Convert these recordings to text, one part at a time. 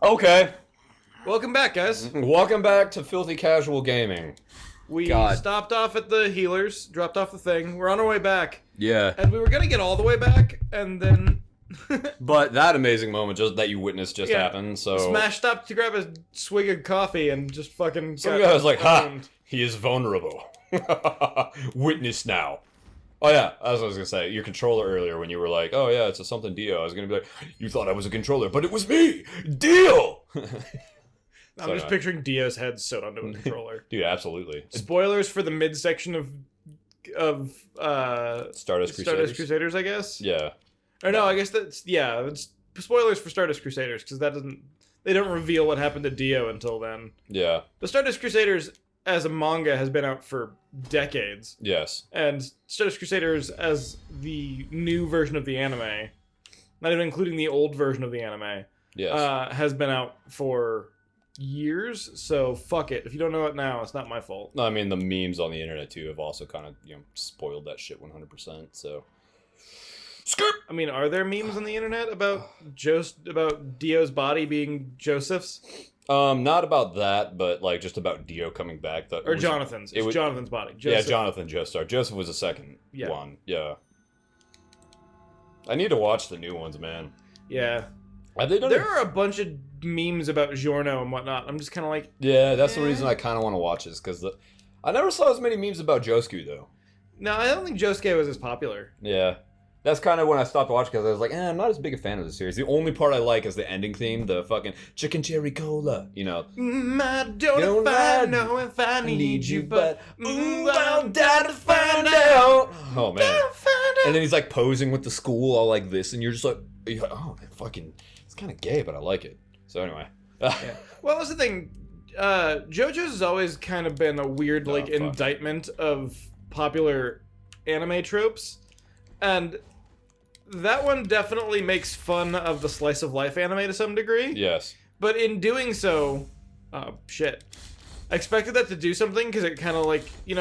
Okay. Welcome back, guys. Welcome back to Filthy Casual Gaming. We stopped off at the healers, dropped off the thing. We're on our way back. Yeah. And we were going to get all the way back, and then... But that amazing moment just that you witnessed just happened, so... Smash stopped to grab a swig of coffee and just fucking... Some guy was like, he is vulnerable. Witness now. Oh yeah, that's what I was gonna say. Your controller earlier when you were like, oh yeah, it's a something Dio. I was gonna be like, you thought I was a controller, but it was me! Dio! I'm just picturing Dio's head sewed onto a controller. Dude, absolutely. Spoilers for the mid-section of Stardust Crusaders, I guess? Yeah. Or no, I guess it's spoilers for Stardust Crusaders, because they don't reveal what happened to Dio until then. Yeah. The Stardust Crusaders as a manga has been out for decades. Yes. And Stardust Crusaders as the new version of the anime, not even including the old version of the anime, has been out for years, so fuck it. If you don't know it now, it's not my fault. No, I mean, the memes on the internet, too, have also kind of, spoiled that shit 100%, so... Skirt! I mean, are there memes on the internet about Dio's body being Joseph's? Not about that, but, just about Dio coming back. Jonathan's. It's Jonathan's body. Joseph. Yeah, Jonathan Joestar. Joseph was the second one. Yeah. I need to watch the new ones, man. Yeah. There are a bunch of memes about Giorno and whatnot. I'm just kind of like... Yeah, that's the reason I kind of want to watch this, because I never saw as many memes about Josku, though. No, I don't think Josuke was as popular. Yeah. That's kind of when I stopped watching, because I was like, I'm not as big a fan of the series. The only part I like is the ending theme, the fucking chicken cherry cola, I don't know if I need you, but I'm down to find out. Oh, man. And then he's, posing with the school all like this, and you're just like, oh, man, fucking, it's kind of gay, but I like it. So anyway. Yeah. Well, that's the thing. JoJo's has always kind of been a weird, indictment of popular anime tropes. And... that one definitely makes fun of the slice of life anime to some degree. Yes. But in doing so, I expected that to do something, because it kind of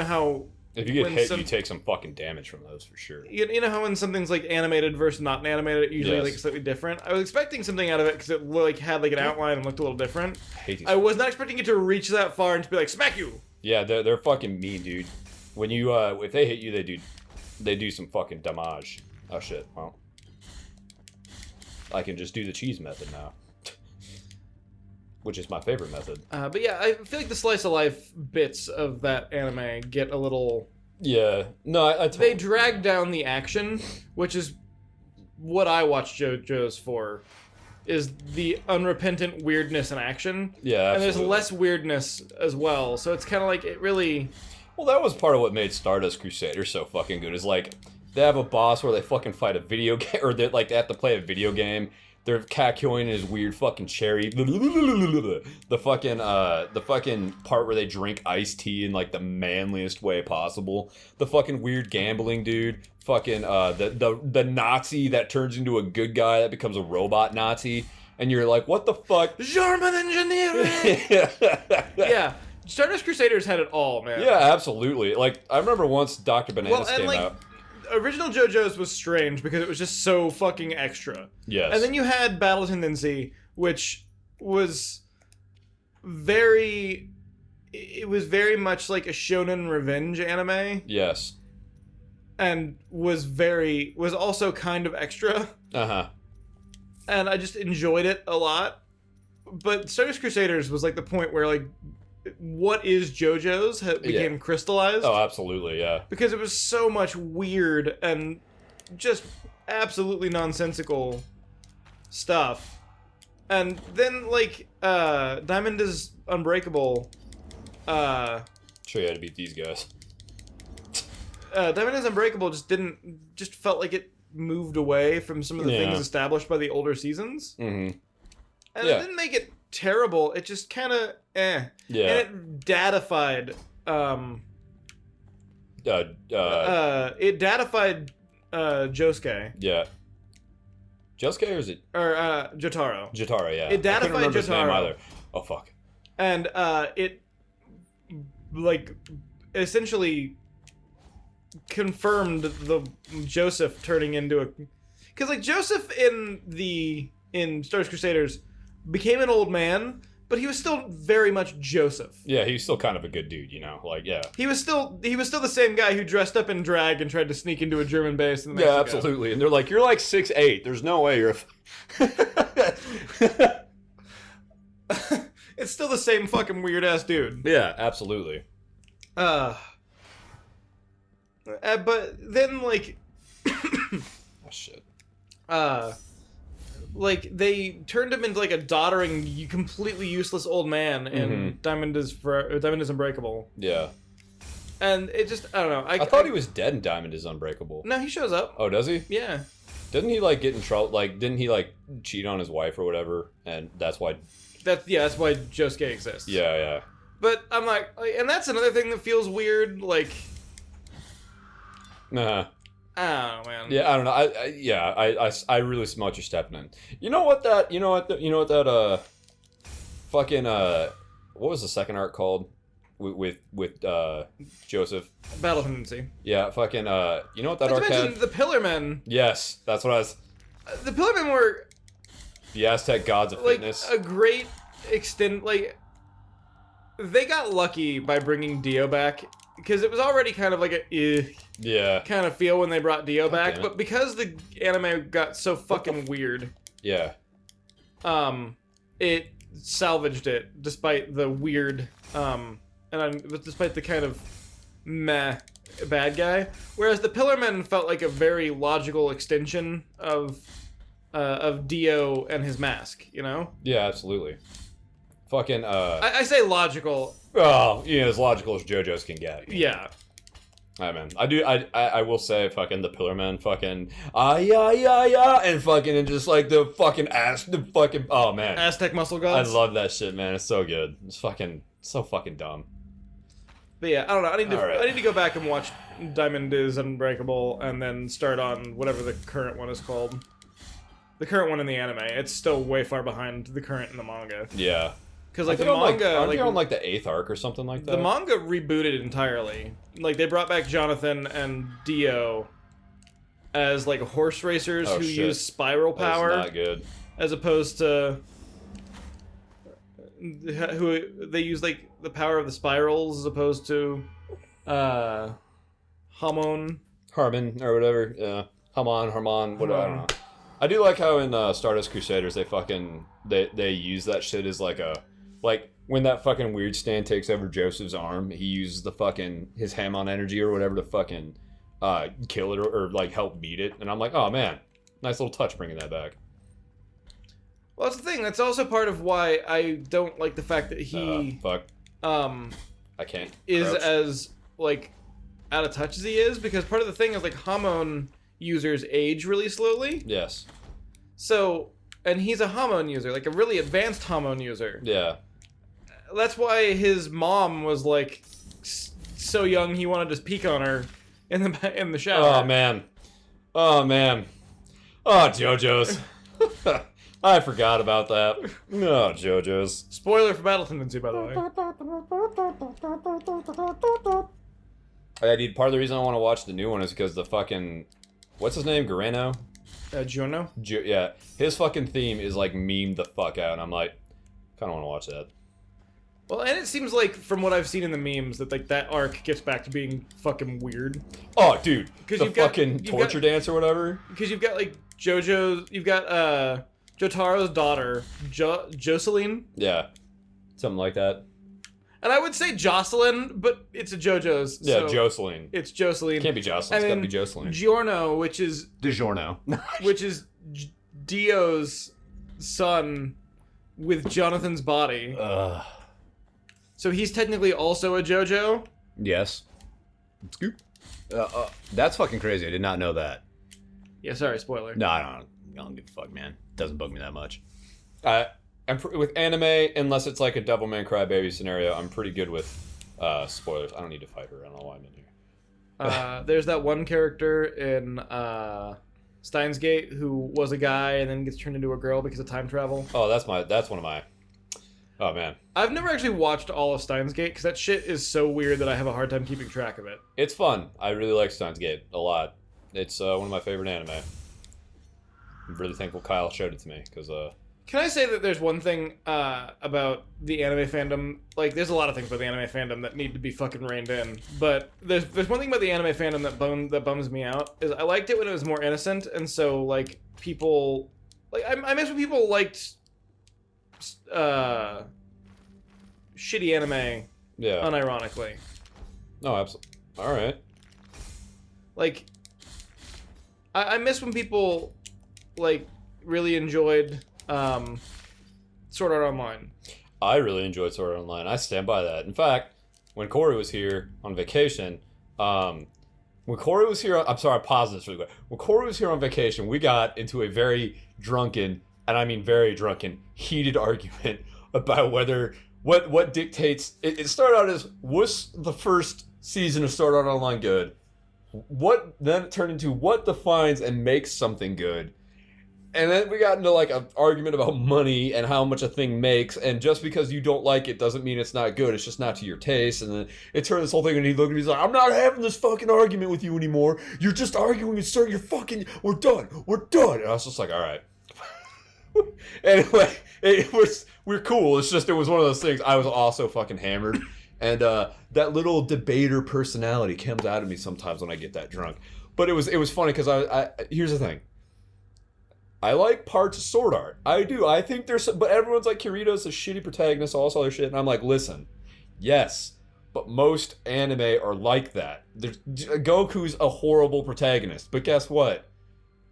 how... If you get hit, you take some fucking damage from those, for sure. You know how when something's animated versus not animated, it usually slightly different? I was expecting something out of it, because it had an outline and looked a little different. I was not expecting it to reach that far and to be like, smack you! Yeah, they're fucking mean, dude. When you, if they hit you, they do some fucking damage. Oh shit, well. I can just do the cheese method now. Which is my favorite method. But yeah, I feel like the slice of life bits of that anime get a little... Yeah. No, I totally... They drag down the action, which is what I watch JoJo's for, is the unrepentant weirdness in action. Yeah, absolutely. And there's less weirdness as well, so it's kind of it really... Well, that was part of what made Stardust Crusaders so fucking good, is they have a boss where they fucking fight a video game, or they have to play a video game. They're Kakyoin his weird fucking cherry. The fucking part where they drink iced tea in the manliest way possible. The fucking weird gambling dude. Fucking the Nazi that turns into a good guy that becomes a robot Nazi. And you're like, what the fuck? German engineering! Yeah. Stardust Crusaders had it all, man. Yeah, absolutely. I remember once Dr. Bananas came out. Original JoJo's was strange because it was just so fucking extra. Yes. And then you had Battle Tendency, which was very much like a shonen revenge anime. Yes. And was also kind of extra. Uh-huh. And I just enjoyed it a lot. But Stardust Crusaders was the point where what is JoJo's became crystallized. Oh, absolutely, yeah. Because it was so much weird and just absolutely nonsensical stuff. And then, Diamond is Unbreakable. Sure you had to beat these guys. Diamond is Unbreakable just felt like it moved away from some of the things established by the older seasons. Mm-hmm. And it didn't make it terrible, it just kind of Yeah. And it datified it datified Josuke. Yeah. Josuke or is it Jotaro. Jotaro, yeah. It datified I couldn't remember his name Jotaro. either. Oh fuck. And it essentially confirmed the Joseph turning into a... Because Joseph in Stardust Crusaders became an old man, but he was still very much Joseph. Yeah, he's still kind of a good dude, you know? Like, yeah. He was still the same guy who dressed up in drag and tried to sneak into a German base in Mexico. Yeah, absolutely. And they're like, you're like 6'8". There's no way you're It's still the same fucking weird-ass dude. Yeah, absolutely. But then, like... Oh, shit. Like, they turned him into, like, a doddering, completely useless old man in Diamond is Unbreakable. Yeah. And it just, I don't know. I thought he was dead in Diamond is Unbreakable. No, he shows up. Oh, does he? Yeah. Didn't he, like, get in trouble? Like, didn't he, like, cheat on his wife or whatever? And that's why... That's why Josuke exists. Yeah, yeah. But I'm like, and that's another thing that feels weird, like... Uh-huh. I don't know, man. Yeah, I don't know. I really smell what you're stepping in. You know what that fucking what was the second arc called with Joseph? Battle Tendency. Yeah, fucking you know what that Not arc to mention had? the Pillarmen. Yes, that's what I was. The Pillarmen were The Aztec gods of like fitness. a great extent. Like they got lucky by bringing Dio back because it was already kind of like a Yeah. kind of feel when they brought Dio back, damn it. but because the anime got so fucking weird, Yeah. it salvaged it despite the weird, despite the kind of meh bad guy. Whereas the Pillarmen felt like a very logical extension of Dio and his mask, you know? Yeah, absolutely. Fucking I say logical. oh, you know, as logical as JoJo's can get. Yeah. I man, I will say fucking the Pillarmen fucking yeah and fucking and just like the fucking oh man. Aztec muscle I gods. love that shit, man. It's so good. It's fucking so fucking dumb. But yeah, I don't know. I Alright. need to go back and watch Diamond is Unbreakable and then start on whatever the current one is called. The current one in the anime. It's still way far behind the current in the manga. Yeah. Because like the aren't manga, they on like the 8th arc or something like that? the manga rebooted entirely. Like they brought back Jonathan and Dio as like horse racers Oh, who shit. use spiral power, That's not good. as opposed to who they use like the power of the spirals as opposed to Hamon. Harmon or whatever. Yeah. Harmon, whatever. I don't know. I do like how in Stardust Crusaders they use that shit as like a when that fucking weird stand takes over Joseph's arm, he uses the fucking his Hamon energy or whatever to fucking kill it or like help beat it, and I'm like, oh man, nice little touch bringing that back. Well, that's the thing. That's also part of why I don't like the fact that he I can't is crouch. as like out of touch as he is, because part of the thing is like Hamon users age really slowly. Yes. So, and he's a Hamon user, like a really advanced Hamon user. Yeah. That's why his mom was like so young he wanted to peek on her in the shower. Oh man. Oh man. Oh JoJo's. I forgot about that. No, JoJo's. Spoiler for Battle Tendency, by the way. Dude, part of the reason I want to watch the new one is because the fucking what's his name? Guareno? Juno? Yeah, his fucking theme is like memed the fuck out, and I'm like, kind of want to watch that. Well, and it seems like from what I've seen in the memes that like that arc gets back to being fucking weird. Oh, dude, the you've got- fucking you've torture got- dance or whatever. Because you've got like you've got Jotaro's daughter, Jocelyn. Yeah, something like that. And I would say Jocelyn, but it's a JoJo's. Yeah, so Jocelyn. It's Jocelyn. Can't be Jocelyn. It's And gotta then be Jocelyn. Giorno, which is DiGiorno. Dio's son with Jonathan's body. So he's technically also a JoJo. Yes. Scoop. That's fucking crazy. I did not know that. Yeah, sorry, spoiler. No, I don't give a fuck, man. Doesn't bug me that much. With anime, unless it's like a Devilman Crybaby scenario, I'm pretty good with spoilers. I don't need to fight her. I don't know why I'm in here. There's that one character in Steins Gate who was a guy and then gets turned into a girl because of time travel. Oh, that's one of my. Oh man, I've never actually watched all of Steins Gate because that shit is so weird that I have a hard time keeping track of it. it's fun. I really like Steins Gate a lot. It's one of my favorite anime. I'm really thankful Kyle showed it to me because Can I say that there's one thing about the anime fandom? Like, there's a lot of things about the anime fandom that need to be fucking reined in. But there's one thing about the anime fandom that bums me out is I liked it when it was more innocent, and so like people, like I miss when people liked shitty anime. Yeah. Unironically. No, absolutely. All right. Like, I miss when people like really enjoyed Sword Art Online. I really enjoyed Sword Art Online. I stand by that. In fact, when Corey was here on vacation, I'm sorry, I paused this really quick. When Corey was here on vacation, we got into a very drunken, and I mean very drunken, heated argument about whether what dictates. It started out as, was the first season of Sword Art Online good? What then it turned into what defines and makes something good? And then we got into like an argument about money and how much a thing makes, and just because you don't like it doesn't mean it's not good. It's just not to your taste. And then it turned this whole thing, and he looked at me, he's like, "I'm not having this fucking argument with you anymore. You're just arguing, and sir, we're done. And I was just like, all right. Anyway, we're cool. It's just, it was one of those things. I was also fucking hammered, and that little debater personality comes out of me sometimes when I get that drunk. But it was funny because I here's the thing. I like parts of Sword Art. I do. I think but everyone's like, Kirito's a shitty protagonist, all this other shit, and I'm like, listen, yes, but most anime are like that. Goku's a horrible protagonist, but guess what?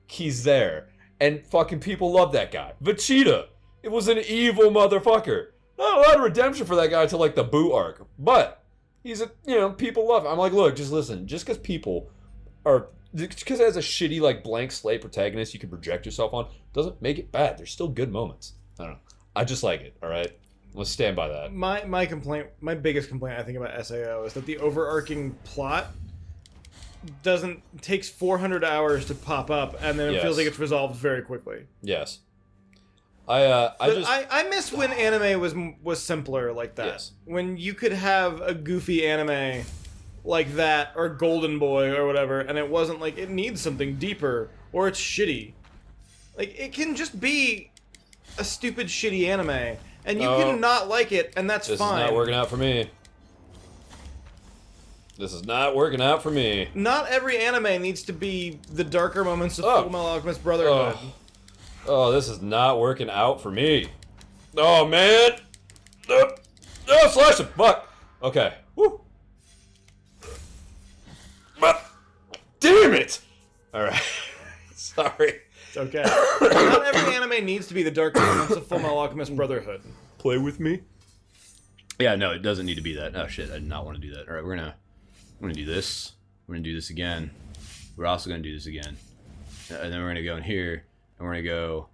He's there, and fucking people love that guy. Vegeta, it was an evil motherfucker. Not a lot of redemption for that guy to like the Boo arc, but he's people love him. I'm like, look, just listen, just because it has a shitty, like, blank slate protagonist you can project yourself on, doesn't make it bad. There's still good moments. I don't know. I just like it, all right? Let's stand by that. My biggest complaint, I think, about SAO is that the overarching plot takes 400 hours to pop up, and then it feels like it's resolved very quickly. Yes. I miss when anime was simpler like that. Yes. When you could have a goofy anime like that, or Golden Boy, or whatever, and it wasn't like it needs something deeper, or it's shitty. Like, it can just be a stupid, shitty anime, and you can not like it, and that's fine. This is not working out for me. This is not working out for me. Not every anime needs to be the darker moments of Full Metal Alchemist Brotherhood. Oh, this is not working out for me. Oh, man! Slash him! Fuck! Okay. Woo! Damn it! Alright. Sorry. It's okay. Not every anime needs to be the dark moments of Full Metal Alchemist Brotherhood. Play with me? Yeah, no, it doesn't need to be that. Oh shit, I did not want to do that. Alright, we're gonna do this. We're gonna do this again. We're also gonna do this again. And then we're gonna go in here, and we're gonna go...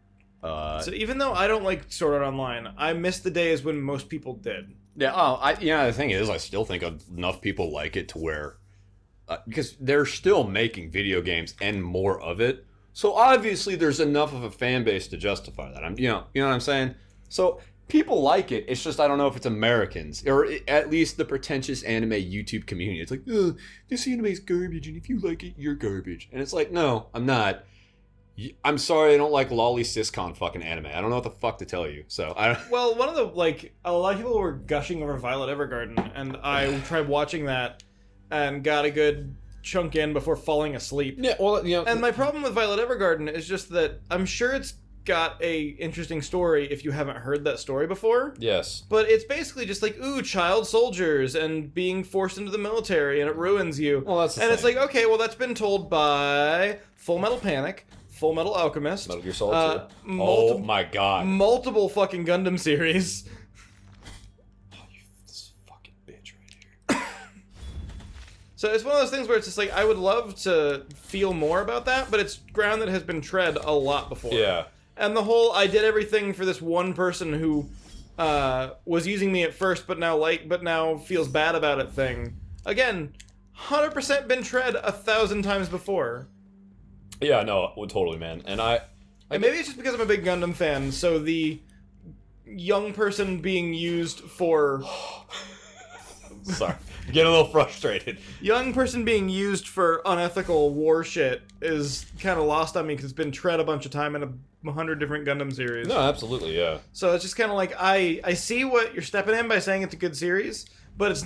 So even though I don't like Sword Art Online, I miss the days when most people did. Yeah, the thing is, I still think enough people like it to where... because they're still making video games and more of it, so obviously there's enough of a fan base to justify that. You know what I'm saying? So people like it. It's just I don't know if it's Americans or at least the pretentious anime YouTube community. It's like, this anime is garbage, and if you like it, you're garbage. And it's like, no, I'm not. I'm sorry, I don't like lolly siscon fucking anime. I don't know what the fuck to tell you. So well, one of the a lot of people were gushing over Violet Evergarden, and I tried watching that. And got a good chunk in before falling asleep. Yeah, well, And my problem with Violet Evergarden is just that I'm sure it's got a interesting story if you haven't heard that story before. Yes. But it's basically just like, ooh, child soldiers and being forced into the military, and it ruins you. Well, that's the thing. It's like, okay, well, that's been told by Full Metal Panic, Full Metal Alchemist, Metal Gear Solid 2. Oh my god. Multiple fucking Gundam series. So it's one of those things where it's just like, I would love to feel more about that, but it's ground that has been tread a lot before. Yeah. And the whole, I did everything for this one person who was using me at first, but now feels bad about it thing. Again, 100% been tread 1,000 times before. Yeah, no, totally, man. And maybe it's just because I'm a big Gundam fan, so the young person being used for... Sorry. Get a little frustrated. Young person being used for unethical war shit is kind of lost on me because it's been tread a bunch of time in 100 different Gundam series. No, absolutely, yeah. So it's just kind of like I see what you're stepping in by saying it's a good series, but it's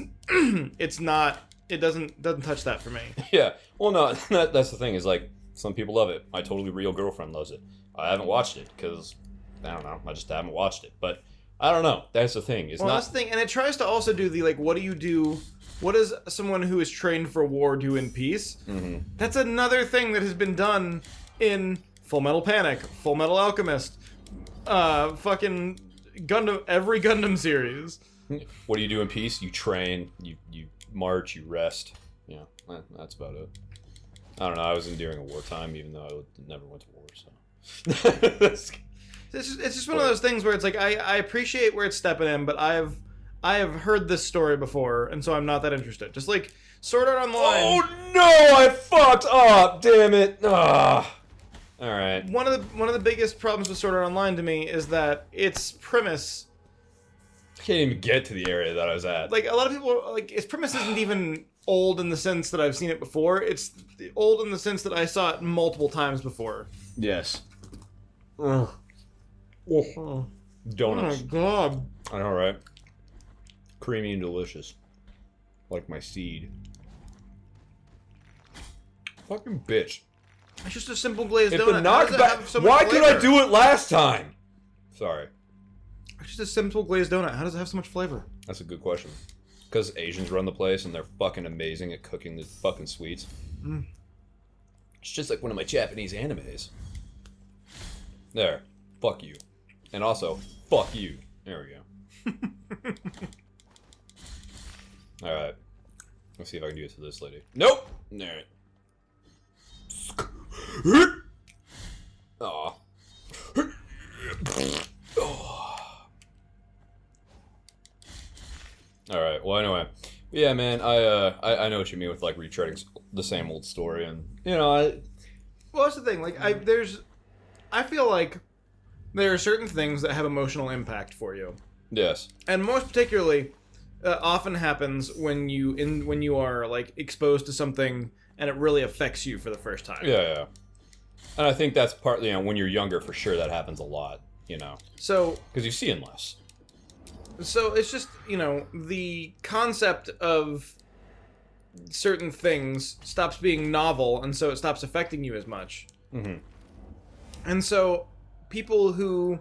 it's not. It doesn't touch that for me. Yeah. Well, no, that's the thing is like some people love it. My totally real girlfriend loves it. I haven't watched it because I don't know. I just haven't watched it, but I don't know. That's the thing. It's That's the thing, and it tries to also do the like, what do you do? What does someone who is trained for war do in peace? Mm-hmm. That's another thing that has been done in Full Metal Panic, Full Metal Alchemist, fucking Gundam, every Gundam series. What do you do in peace? You train, you march, you rest. Yeah, that's about it. I don't know. I was enduring a wartime, even though I never went to war. So it's just one of those things where it's like I appreciate where it's stepping in, but I have heard this story before, and so I'm not that interested. Just like Sword Art Online. Oh no! I fucked up. Damn it! Ah. All right. One of the biggest problems with Sword Art Online to me is that its premise. I can't even get to the area that I was at. Like a lot of people, like its premise isn't even old in the sense that I've seen it before. It's old in the sense that I saw it multiple times before. Yes. Oh. Donuts. Oh my god. I know, right? Creamy and delicious. Like my seed. Fucking bitch. It's just a simple glazed If donut. the How does it knockback... have so much Why could flavor? I do it last time? Sorry. It's just a simple glazed donut. How does it have so much flavor? That's a good question. Because Asians run the place and they're fucking amazing at cooking the fucking sweets. Mm. It's just like one of my Japanese animes. There. Fuck you. And also, fuck you. There we go. Alright. Let's see if I can do it to this lady. Nope! Alright. Aw. Alright, well anyway. Yeah, man, I know what you mean with like retreading the same old story, and you know, Well, that's the thing. Like, I feel like there are certain things that have emotional impact for you, yes. and most particularly, often happens when you are like exposed to something and it really affects you for the first time. Yeah. And I think that's partly, you know, when you're younger, for sure that happens a lot, you know. So, because you see it less. So it's just, you know, the concept of certain things stops being novel, and so it stops affecting you as much. Mm-hmm. And so people who...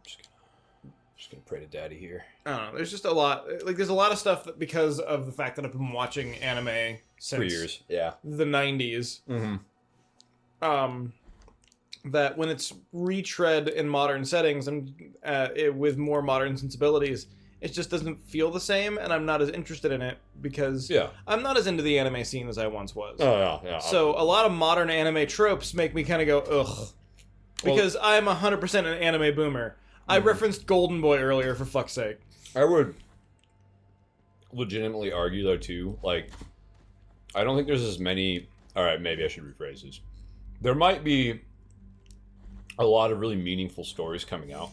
Just gonna pray to daddy here. I don't know, there's just a lot... Like, there's a lot of stuff that because of the fact that I've been watching anime since... For years, yeah. The 90s. Mm-hmm. That when it's retread in modern settings and with more modern sensibilities, it just doesn't feel the same, and I'm not as interested in it because I'm not as into the anime scene as I once was. Oh, yeah. So a lot of modern anime tropes make me kind of go, ugh. Because I'm 100% an anime boomer. I referenced Golden Boy earlier, for fuck's sake. I would legitimately argue, though, too, like, I don't think there's as many... Alright, maybe I should rephrase this. There might be a lot of really meaningful stories coming out,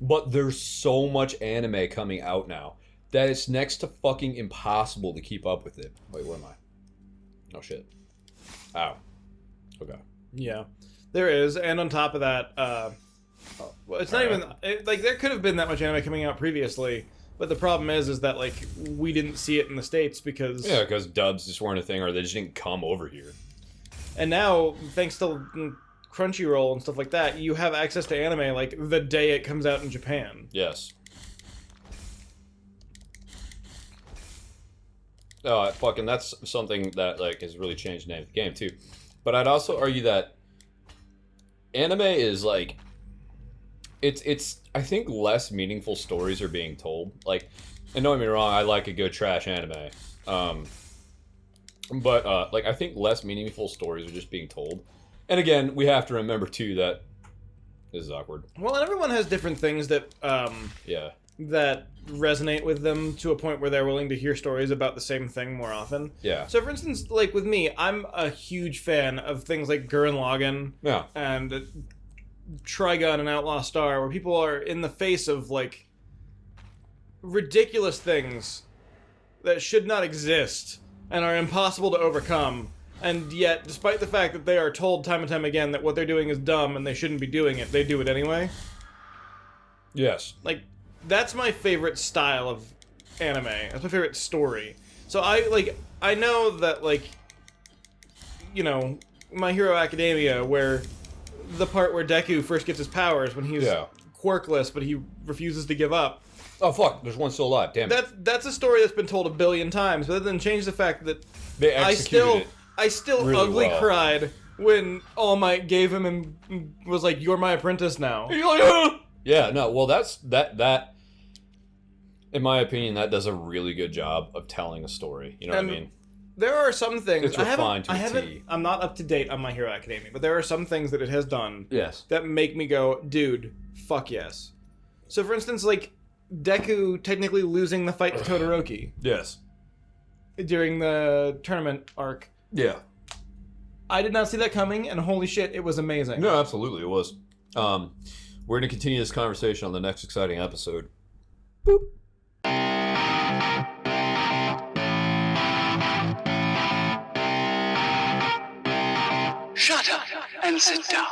but there's so much anime coming out now that it's next to fucking impossible to keep up with it. Wait, what am I? Oh shit. Ow. Okay. Yeah, there is, and on top of that, well, it's not even like there could have been that much anime coming out previously, but the problem is that like we didn't see it in the States because because dubs just weren't a thing, or they just didn't come over here. And now, thanks to Crunchyroll and stuff like that, you have access to anime like the day it comes out in Japan. Yes. Fucking that's something that like has really changed the name of the game too. But I'd also argue that anime is like it's I think less meaningful stories are being told. Like, and don't get me wrong, I like a good trash anime. But like I think less meaningful stories are just being told. And again, we have to remember too that this is awkward. Well, and everyone has different things that that resonate with them to a point where they're willing to hear stories about the same thing more often. Yeah. So, for instance, like with me, I'm a huge fan of things like Gurren Lagann and Trigun and Outlaw Star, where people are in the face of like ridiculous things that should not exist and are impossible to overcome, and yet, despite the fact that they are told time and time again that what they're doing is dumb and they shouldn't be doing it, they do it anyway. Yes. Like, that's my favorite style of anime. That's my favorite story. So I know that, like, you know, My Hero Academia, where the part where Deku first gets his powers when he's quirkless, but he refuses to give up. Oh, fuck, there's one still alive, damn it. That's a story that's been told a billion times, but that doesn't change the fact that They executed I still really ugly well. cried when All Might gave him and was like, "You're my apprentice now." And you're like, "Ah!" Yeah, no, well, that, in my opinion, that does a really good job of telling a story. You know what I mean? There are some things It's refined to a T. I'm not up to date on My Hero Academia, but there are some things that it has done Yes. that make me go, dude, fuck yes. So, for instance, like Deku technically losing the fight to Todoroki Yes. during the tournament arc. Yeah. I did not see that coming, and holy shit, it was amazing. No, absolutely, it was. We're going to continue this conversation on the next exciting episode. Boop. Shut up and sit down.